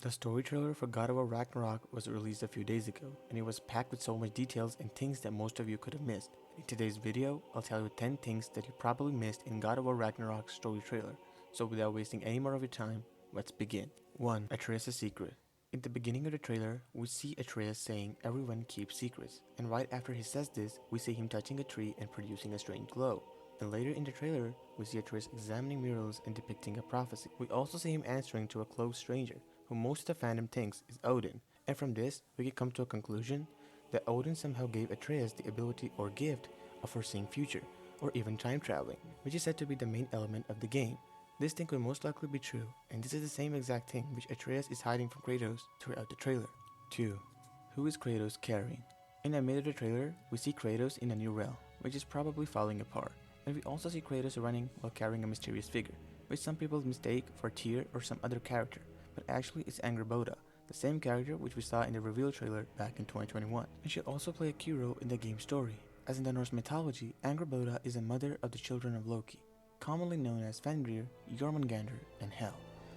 The story trailer for God of War Ragnarok was released a few days ago, and it was packed with so much details and things that most of you could have missed. In today's video, I'll tell you 10 things that you probably missed in God of War Ragnarok's story trailer. So without wasting any more of your time, let's begin. 1. Atreus' secret. In the beginning of the trailer, we see Atreus saying everyone keeps secrets, and right after he says this, we see him touching a tree and producing a strange glow. Then later in the trailer, we see Atreus examining murals and depicting a prophecy. We also see him answering to a close stranger, who most of the fandom thinks is Odin. And from this, we can come to a conclusion that Odin somehow gave Atreus the ability or gift of foreseeing future, or even time traveling, which is said to be the main element of the game. This thing could most likely be true, and this is the same exact thing which Atreus is hiding from Kratos throughout the trailer. 2. Who is Kratos carrying? In the middle of the trailer, we see Kratos in a new realm, which is probably falling apart. And we also see Kratos running while carrying a mysterious figure, which some people mistake for Tyr or some other character, but actually it's Angrboda, the same character which we saw in the reveal trailer back in 2021. And she'll also play a key role in the game's story, as in the Norse mythology, Angrboda is a mother of the children of Loki, commonly known as Fenrir, Jormungandr, and Hel,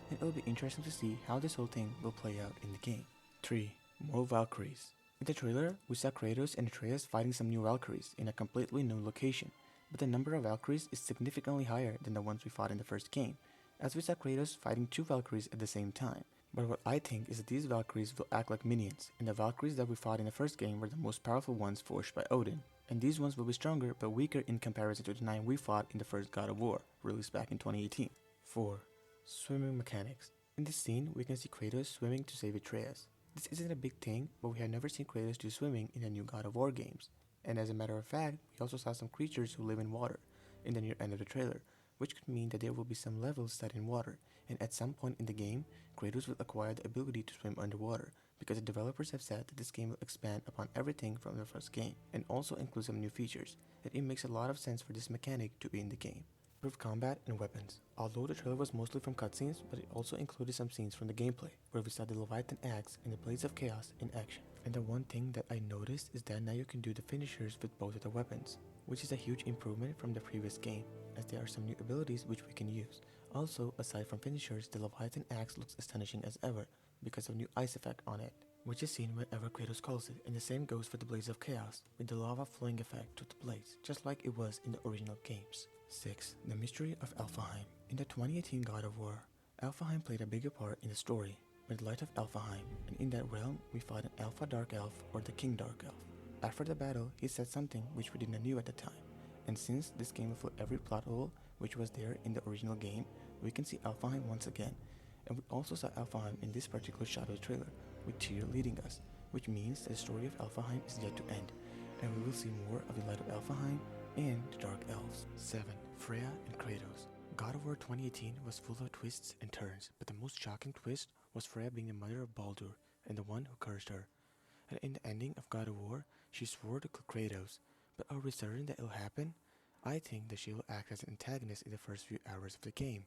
and it'll be interesting to see how this whole thing will play out in the game. 3. More Valkyries. In the trailer, we saw Kratos and Atreus fighting some new Valkyries in a completely new location, but the number of Valkyries is significantly higher than the ones we fought in the first game, as we saw Kratos fighting 2 Valkyries at the same time. But what I think is that these Valkyries will act like minions, and the Valkyries that we fought in the first game were the most powerful ones forged by Odin, and these ones will be stronger but weaker in comparison to the 9 we fought in the first God of War, released back in 2018. 4. Swimming mechanics. In this scene, we can see Kratos swimming to save Atreus. This isn't a big thing, but we have never seen Kratos do swimming in the new God of War games. And as a matter of fact, we also saw some creatures who live in water in the near end of the trailer, which could mean that there will be some levels set in water, and at some point in the game, Kratos will acquire the ability to swim underwater, because the developers have said that this game will expand upon everything from the first game, and also include some new features, and it makes a lot of sense for this mechanic to be in the game. Improved combat and weapons. Although the trailer was mostly from cutscenes, but it also included some scenes from the gameplay, where we saw the Leviathan axe and the Blades of Chaos in action. And the one thing that I noticed is that now you can do the finishers with both of the weapons, which is a huge improvement from the previous game, as there are some new abilities which we can use. Also, aside from finishers, the Leviathan axe looks astonishing as ever, because of new ice effect on it, which is seen whenever Kratos calls it, and the same goes for the Blades of Chaos, with the lava flowing effect to the blades, just like it was in the original games. 6. The Mystery of Alfeheim. In the 2018 God of War, Alfheim played a bigger part in the story, with the Light of Alfheim, and in that realm, we fought an Alpha Dark Elf or the King Dark Elf. After the battle, he said something which we didn't know at the time, and since this game will fill every plot hole which was there in the original game, we can see Alfheim once again. And we also saw Alfheim in this particular shot of the trailer, with Tyr leading us, which means that the story of Alfheim is yet to end, and we will see more of the Light of Alfheim and the Dark Elves. 7. Freya and Kratos. God of War 2018 was full of twists and turns, but the most shocking twist was Freya being the mother of Baldur and the one who cursed her. And in the ending of God of War, she swore to kill Kratos, but are we certain that it'll happen? I think that she will act as an antagonist in the first few hours of the game,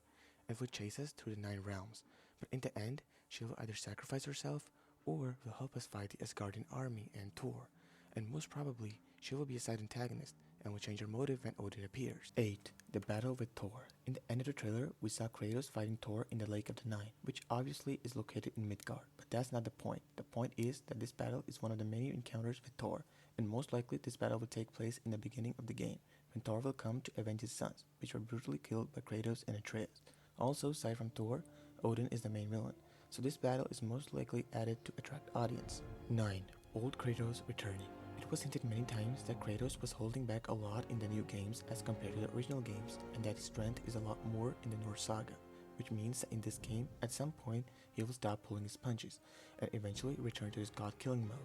and will chase us through the 9 realms, but in the end, she will either sacrifice herself, or will help us fight the Asgardian army and Thor, and most probably, she will be a side antagonist, and will change her motive when Odin appears. 8. The battle with Thor. In the end of the trailer, we saw Kratos fighting Thor in the Lake of the Nine, which obviously is located in Midgard, but that's not the point. The point is that this battle is one of the many encounters with Thor, and most likely this battle will take place in the beginning of the game, when Thor will come to avenge his sons, which were brutally killed by Kratos and Atreus. Also, aside from Thor, Odin is the main villain, so this battle is most likely added to attract audience. 9. Old Kratos Returning. It was hinted many times that Kratos was holding back a lot in the new games as compared to the original games, and that his strength is a lot more in the Norse saga, which means that in this game, at some point, he will stop pulling his punches, and eventually return to his god-killing mode.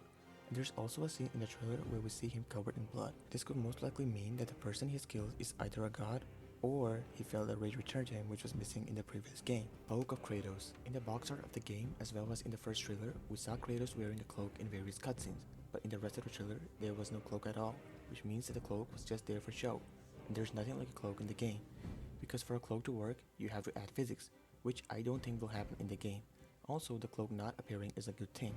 And there's also a scene in the trailer where we see him covered in blood. This could most likely mean that the person he has killed is either a god, or he felt the rage return to him which was missing in the previous game. Cloak of Kratos. In the box art of the game, as well as in the first trailer, we saw Kratos wearing a cloak in various cutscenes, but in the rest of the trailer, there was no cloak at all, which means that the cloak was just there for show, and there's nothing like a cloak in the game, because for a cloak to work, you have to add physics, which I don't think will happen in the game. Also, the cloak not appearing is a good thing,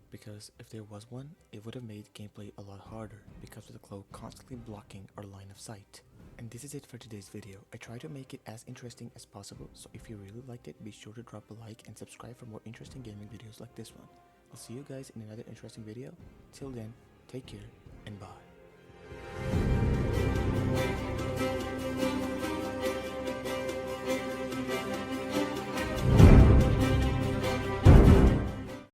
because if there was one, it would have made gameplay a lot harder because of the cloak constantly blocking our line of sight. And this is it for today's video. I try to make it as interesting as possible, so if you really liked it, be sure to drop a like and subscribe for more interesting gaming videos like this one. I'll see you guys in another interesting video. Till then, take care and bye.